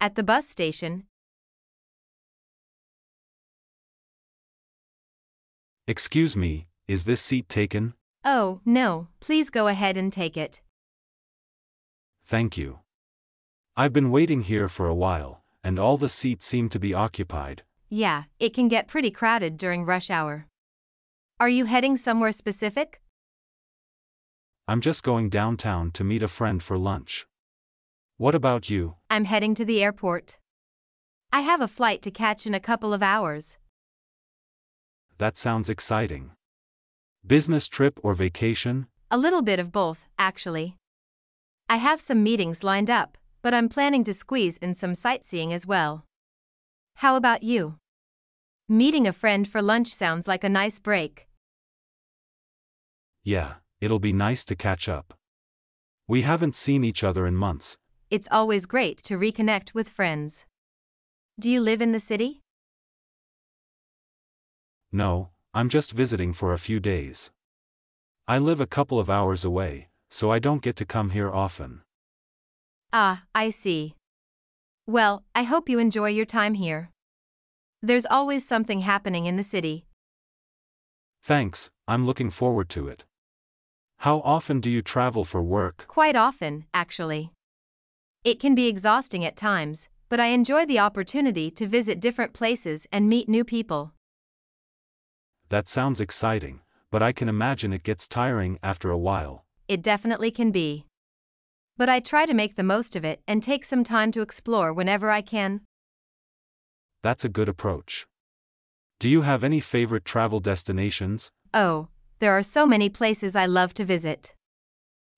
At the bus station. Excuse me, is this seat taken? Oh, no, please go ahead and take it. Thank you. I've been waiting here for a while, and all the seats seem to be occupied. Yeah, it can get pretty crowded during rush hour. Are you heading somewhere specific? I'm just going downtown to meet a friend for lunch. What about you? I'm heading to the airport. I have a flight to catch in a couple of hours. That sounds exciting. Business trip or vacation? A little bit of both, actually. I have some meetings lined up, but I'm planning to squeeze in some sightseeing as well. How about you? Meeting a friend for lunch sounds like a nice break. Yeah, it'll be nice to catch up. We haven't seen each other in months. It's always great to reconnect with friends. Do you live in the city? No, I'm just visiting for a few days. I live a couple of hours away, so I don't get to come here often. Ah, I see. Well, I hope you enjoy your time here. There's always something happening in the city. Thanks, I'm looking forward to it. How often do you travel for work? Quite often, actually. It can be exhausting at times, but I enjoy the opportunity to visit different places and meet new people. That sounds exciting, but I can imagine it gets tiring after a while. It definitely can be. But I try to make the most of it and take some time to explore whenever I can. That's a good approach. Do you have any favorite travel destinations? Oh, there are so many places I love to visit.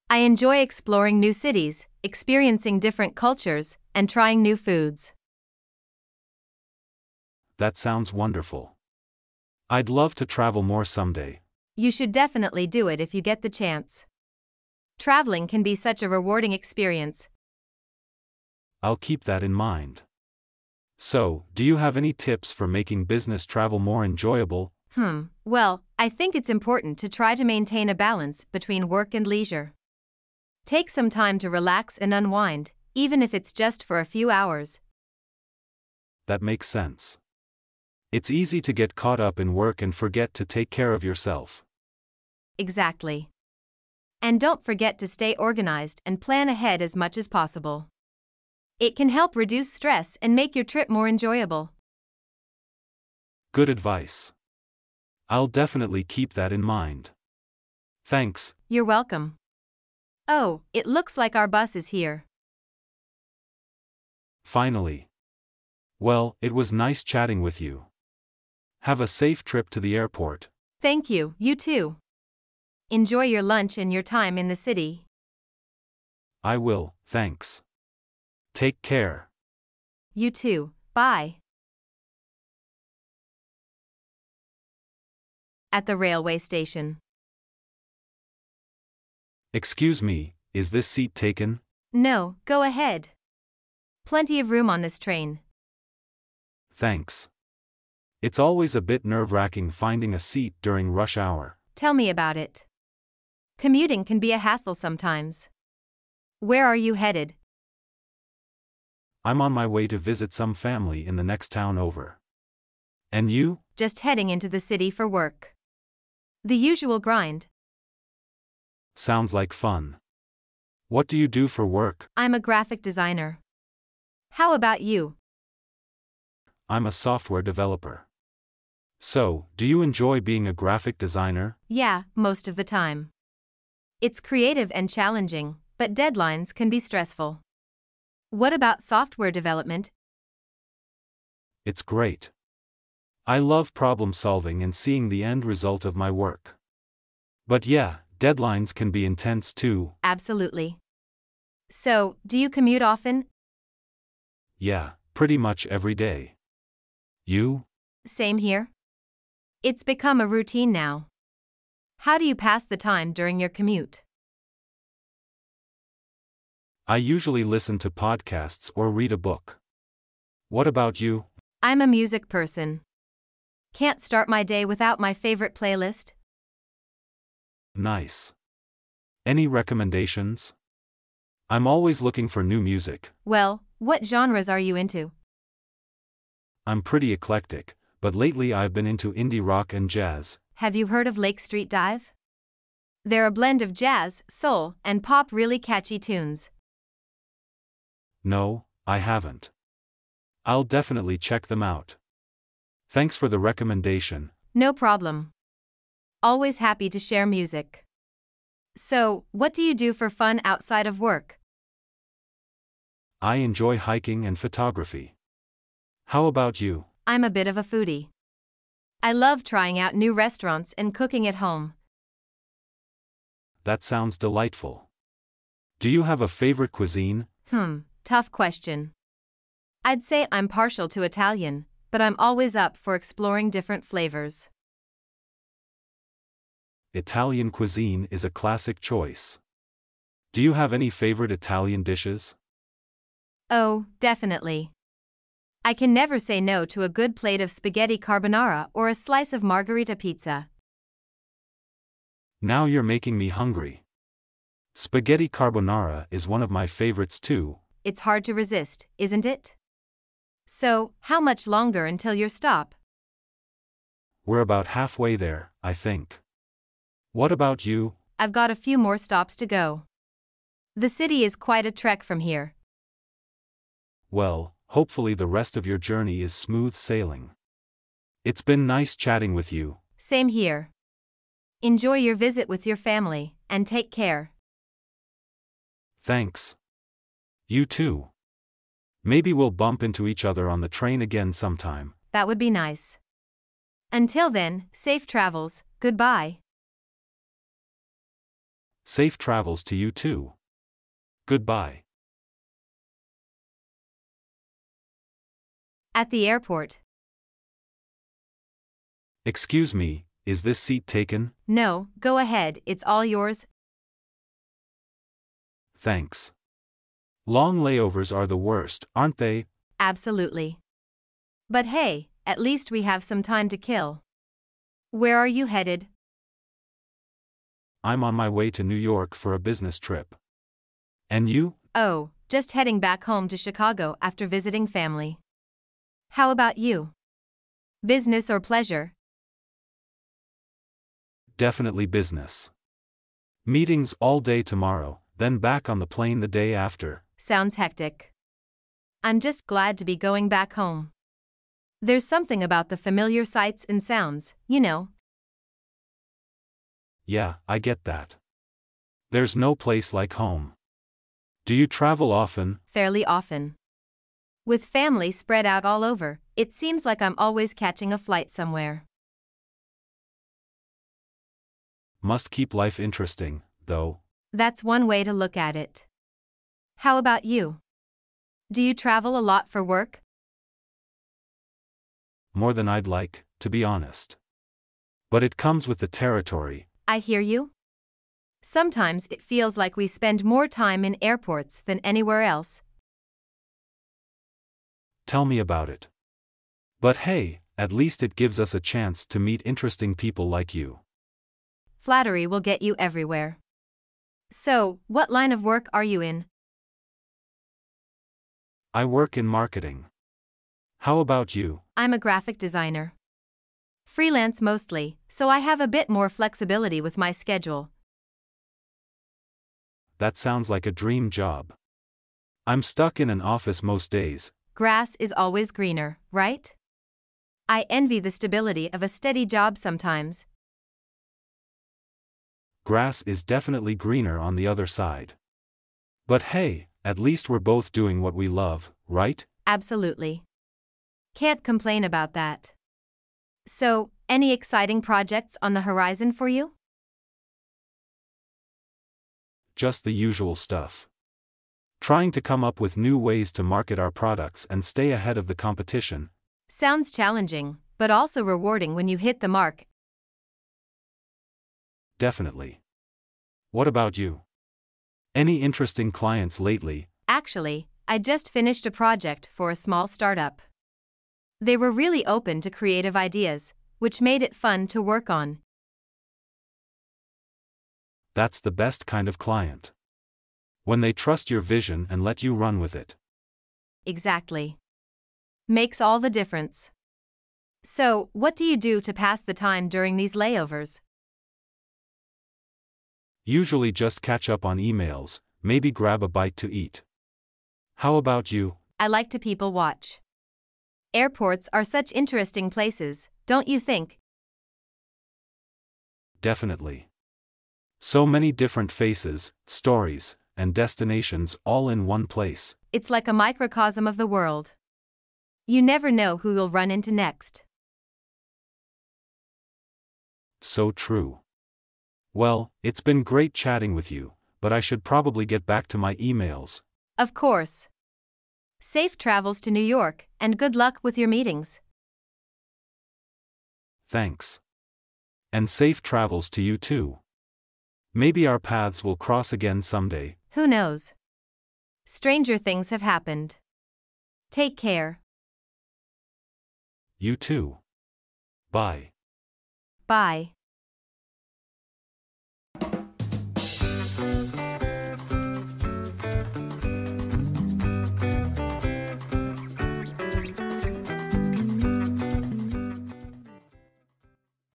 I enjoy exploring new cities, experiencing different cultures, and trying new foods. That sounds wonderful. I'd love to travel more someday. You should definitely do it if you get the chance. Traveling can be such a rewarding experience. I'll keep that in mind. So, do you have any tips for making business travel more enjoyable? Well, I think it's important to try to maintain a balance between work and leisure. Take some time to relax and unwind, even if it's just for a few hours. That makes sense. It's easy to get caught up in work and forget to take care of yourself. Exactly. And don't forget to stay organized and plan ahead as much as possible. It can help reduce stress and make your trip more enjoyable. Good advice. I'll definitely keep that in mind. Thanks. You're welcome. Oh, it looks like our bus is here. Finally. Well, it was nice chatting with you. Have a safe trip to the airport. Thank you, you too. Enjoy your lunch and your time in the city. I will, thanks. Take care. You too, bye. At the railway station. Excuse me, is this seat taken? No, go ahead. Plenty of room on this train. Thanks. It's always a bit nerve-wracking finding a seat during rush hour. Tell me about it. Commuting can be a hassle sometimes. Where are you headed? I'm on my way to visit some family in the next town over. And you? Just heading into the city for work. The usual grind. Sounds like fun. What do you do for work? I'm a graphic designer. How about you? I'm a software developer. So, do you enjoy being a graphic designer? Yeah, most of the time. It's creative and challenging, but deadlines can be stressful. What about software development? It's great. I love problem solving and seeing the end result of my work. But yeah, deadlines can be intense too. Absolutely. So, do you commute often? Yeah, pretty much every day. You? Same here. It's become a routine now. How do you pass the time during your commute? I usually listen to podcasts or read a book. What about you? I'm a music person. Can't start my day without my favorite playlist. Nice. Any recommendations? I'm always looking for new music. Well, What genres are you into? I'm pretty eclectic, but lately I've been into indie rock and jazz. Have you heard of Lake Street Dive? They're a blend of jazz, soul, and pop, really catchy tunes. No, I haven't. I'll definitely check them out. Thanks for the recommendation. No problem. Always happy to share music. So, what do you do for fun outside of work? I enjoy hiking and photography. How about you? I'm a bit of a foodie. I love trying out new restaurants and cooking at home. That sounds delightful. Do you have a favorite cuisine? Tough question. I'd say I'm partial to Italian, but I'm always up for exploring different flavors. Italian cuisine is a classic choice. Do you have any favorite Italian dishes? Oh, definitely. I can never say no to a good plate of spaghetti carbonara or a slice of margherita pizza. Now you're making me hungry. Spaghetti carbonara is one of my favorites too. It's hard to resist, isn't it? So, how much longer until your stop? We're about halfway there, I think. What about you? I've got a few more stops to go. The city is quite a trek from here. Well, hopefully the rest of your journey is smooth sailing. It's been nice chatting with you. Same here. Enjoy your visit with your family, and take care. Thanks. You too. Maybe we'll bump into each other on the train again sometime. That would be nice. Until then, safe travels, goodbye. Safe travels to you too. Goodbye. At the airport. Excuse me, is this seat taken? No, go ahead, it's all yours. Thanks. Long layovers are the worst, aren't they? Absolutely. But hey, at least we have some time to kill. Where are you headed? I'm on my way to New York for a business trip. And you? Oh, just heading back home to Chicago after visiting family. How about you? Business or pleasure? Definitely business. Meetings all day tomorrow, then back on the plane the day after. Sounds hectic. I'm just glad to be going back home. There's something about the familiar sights and sounds, you know. Yeah, I get that. There's no place like home. Do you travel often? Fairly often. With family spread out all over, it seems like I'm always catching a flight somewhere. Must keep life interesting, though. That's one way to look at it. How about you? Do you travel a lot for work? More than I'd like, to be honest. But it comes with the territory. I hear you. Sometimes it feels like we spend more time in airports than anywhere else. Tell me about it. But hey, at least it gives us a chance to meet interesting people like you. Flattery will get you everywhere. So, what line of work are you in? I work in marketing. How about you? I'm a graphic designer. Freelance mostly, so I have a bit more flexibility with my schedule. That sounds like a dream job. I'm stuck in an office most days. Grass is always greener, right? I envy the stability of a steady job sometimes. Grass is definitely greener on the other side. But hey, at least we're both doing what we love, right? Absolutely. Can't complain about that. So, any exciting projects on the horizon for you? Just the usual stuff. Trying to come up with new ways to market our products and stay ahead of the competition. Sounds challenging, but also rewarding when you hit the mark. Definitely. What about you? Any interesting clients lately? Actually, I just finished a project for a small startup. They were really open to creative ideas, which made it fun to work on. That's the best kind of client. When they trust your vision and let you run with it. Exactly. Makes all the difference. So, what do you do to pass the time during these layovers? Usually just catch up on emails, maybe grab a bite to eat. How about you? I like to people watch. Airports are such interesting places, don't you think? Definitely. So many different faces, stories, and destinations all in one place. It's like a microcosm of the world. You never know who you'll run into next. So true. Well, it's been great chatting with you, but I should probably get back to my emails. Of course. Safe travels to New York, and good luck with your meetings. Thanks. And safe travels to you too. Maybe our paths will cross again someday. Who knows? Stranger things have happened. Take care. You too. Bye. Bye.